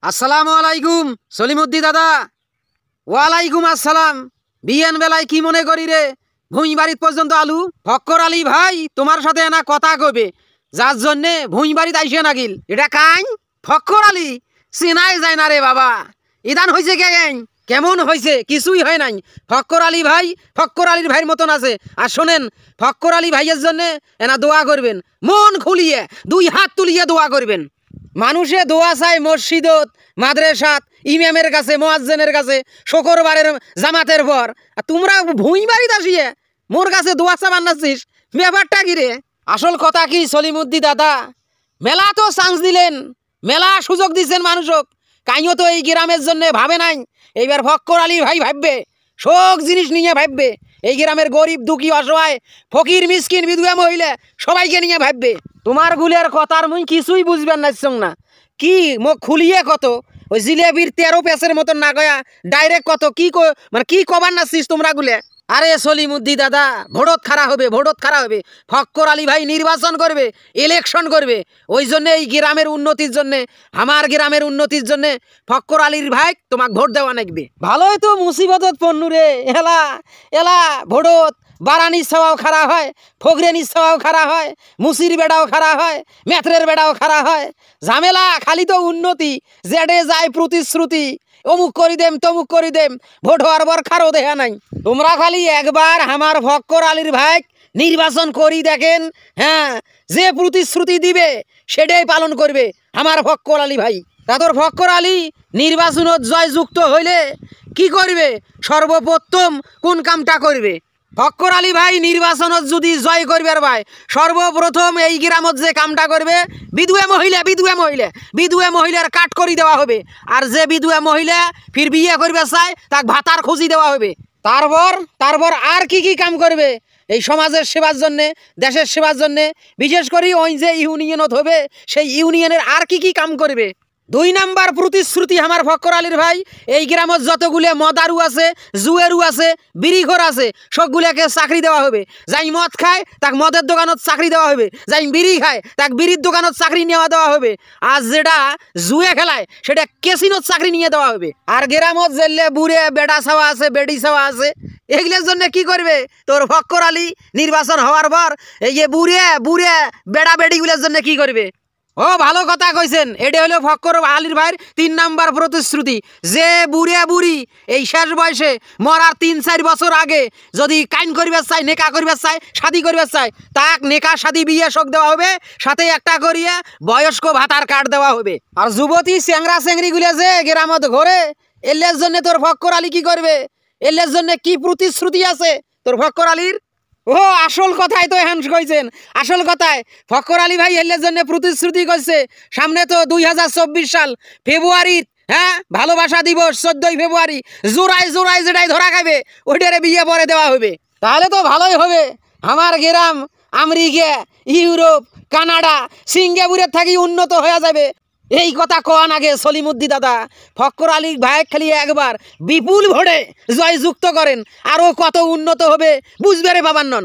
আসসালামু আলাইকুম সলিমুদ্দি দাদা। ওয়ালাইকুম আসসালাম। বিয়ান বেলায় কি মনে করি রে? ভুঁই বাড়িত পর্যন্ত আলু। ফক্কর আলী ভাই তোমার সাথে না কথা কবে, যার জন্যে ভুঁই বাড়িতে আইসে নাগিল। এটা কাইন ফক্কর আলী চেনাই যায় না রে বাবা। ইদান হয়েছে কেমন হয়েছে? কিছুই হয় নাই। ফক্কর আলী ভাই ফক্কর আলীর ভাইয়ের মতন আছে। আর শোনেন, ফক্কর আলী ভাইয়ের জন্যে এনা দোয়া করবেন, মন খুলিয়ে দুই হাত তুলিয়ে দোয়া করবেন। মানুষে দোয়া চায় মসজিদত, মাদ্রাসাত, ইমামের কাছে, মুয়াজ্জিনের কাছে, শুক্রবারের জামাতের পর। আর তোমরা ভুঁই বাড়িতে আসিয়ে মোর কাছে দোয়া চা বান্নাচ্ছিস, ব্যাপারটা কি রে? আসল কথা কি সলিমুদ্দি দাদা, মেলা তো চান্স দিলেন, মেলা সুযোগ দিচ্ছেন মানুষক, কাইও তো এই গ্রামের জন্য ভাবে নাই। এইবার ফক্কর আলী ভাই ভাববে, শোক জিনিস নিয়ে ভাববে। এই গ্রামের গরিব দুঃখী অসহায় ফকির মিসকিন বিধবা মহিলা সবাইকে নিয়ে ভাববে। তোমার গুলের কথার মুই কিছুই বুঝবেন না। কি মুখ খুলিয়ে কত ওই জিলেবির 13 পেসের মতন না গয়া ডাইরেক্ট কত কি মানে কি কবার নাচ্ছিস তোমরা গুলে? আরে সলিমুদ্দি দাদা, ভোটত খাড়া হবে, ভোটত খাড়া হবে। ফক্কর আলী ভাই নির্বাচন করবে, ইলেকশন করবে। ওই জন্য এই গ্রামের উন্নতির জন্যে, আমার গ্রামের উন্নতির জন্যে ফক্কর আলীর ভাই তোমাকে ভোট দেওয়া নাকবে। ভালোই তো মুসিবতত পণ্যু রে। এলা এলা ভোটত বারানির সবাও খাড়া হয়, ফগরেনির সবাও খাড়া হয়, মুসির বেড়াও খাড়া হয়, মেথরের বেড়াও খাড়া হয়। ঝামেলা খালি তো উন্নতি, জেডে যায় প্রতিশ্রুতি, অমুক করি দেম তমুক করি দেম, ভোট হওয়ার পর খারো দেখা নাই। তোমরা খালি একবার আমার ফক্কর আলীর ভাই নির্বাচন করি দেখেন, হ্যাঁ, যে প্রতিশ্রুতি দিবে সেটাই পালন করবে আমার ফক্কর আলী ভাই। তাদের ফক্কর আলী নির্বাচনত জয়যুক্ত হইলে কি করবে? সর্বপ্রথম কোন কামটা করবে? ফক্কর আলী ভাই নির্বাচনত যদি জয় করবে ভাই, সর্বপ্রথম এই গ্রামত যে কামটা করবে, বিধবা মহিলার কাট করি দেওয়া হবে। আর যে বিধবা মহিলা ফির বিয়ে করবে চায় তাক ভাতার খুঁজি দেওয়া হবে। তারপর আর কি কাম করবে? এই সমাজের সেবার জন্যে, দেশের সেবার জন্যে, বিশেষ করে ওই যে ইউনিয়নত হবে সেই ইউনিয়নের আর কি কাম করবে? 2 নাম্বার প্রতিশ্রুতি আমার ফক্কর আলীর ভাই, এই গ্রামত যতগুলো মদারু আছে, জুয়েরু আছে, বিড়িঘর আছে, সবগুলোকে চাকরি দেওয়া হবে। যাই মদ খায় তাক মদের দোকানত চাকরি দেওয়া হবে, যাই বিড়ি খায় তাক বিড়ির দোকানত চাকরি নেওয়া দেওয়া হবে। আর যেটা জুয়ে খেলায় সেটা কেসিনত চাকরি নিয়ে দেওয়া হবে। আর গ্রামত জেললে বুড়ে বেড়া ছাওয়া আছে, বেডি ছাওয়া আছে, এগুলোর জন্য কি করবে তোর ফক্কর আলী নির্বাচন হওয়ার পর? এই যে বুড়ে বেড়া বেডিগুলোর জন্য কি করবে? ও ভালো কথা কইছেন। এটা হলো ফক্কর আলীর ভাইয়ের 3 নাম্বার প্রতিশ্রুতি। যে বুড়ি এই শেষ বয়সে মরার 3-4 বছর আগে যদি কাইন করিবার চাই, নেকা করিবার চাই, শাদি করিবার চাই, তাক নেকা শাদি বিয়ে শোক দেওয়া হবে, সাথে একটা করিয়া বয়স্ক ভাতার কার্ড দেওয়া হবে। আর যুবতী চ্যাংরা চ্যাংরিগুলো যে গ্রামত ঘরে, এলের জন্য তোর ফক্কর আলী কি করবে? এলের জন্য কি প্রতিশ্রুতি আছে তোর ফক্কর আলীর? ও আসল কথাই তো হ্যান্স কইছেন। আসল কথায় ফক্কর আলী ভাই এলের জন্য প্রতিশ্রুতি করছে, সামনে তো 2024 সাল ফেব্রুয়ারির, হ্যাঁ, ভালোবাসা দিবস 14 ফেব্রুয়ারি, জোড়ায় যেটাই ধরা খাবে ওইটারে বিয়ে পরে দেওয়া হবে। তাহলে তো ভালোই হবে। আমার গ্রাম আমেরিকা, ইউরোপ, কানাডা, সিঙ্গাপুরের থাকি উন্নত হয়ে যাবে। এই কথা কোয়ান আগে সলিমুদ্দি দাদা, ফক্কর আলী ভাই খালি একবার বিপুল ভোটে জয়যুক্ত করেন, আরো কত উন্নত হবে বুঝবে রে বাবার নন।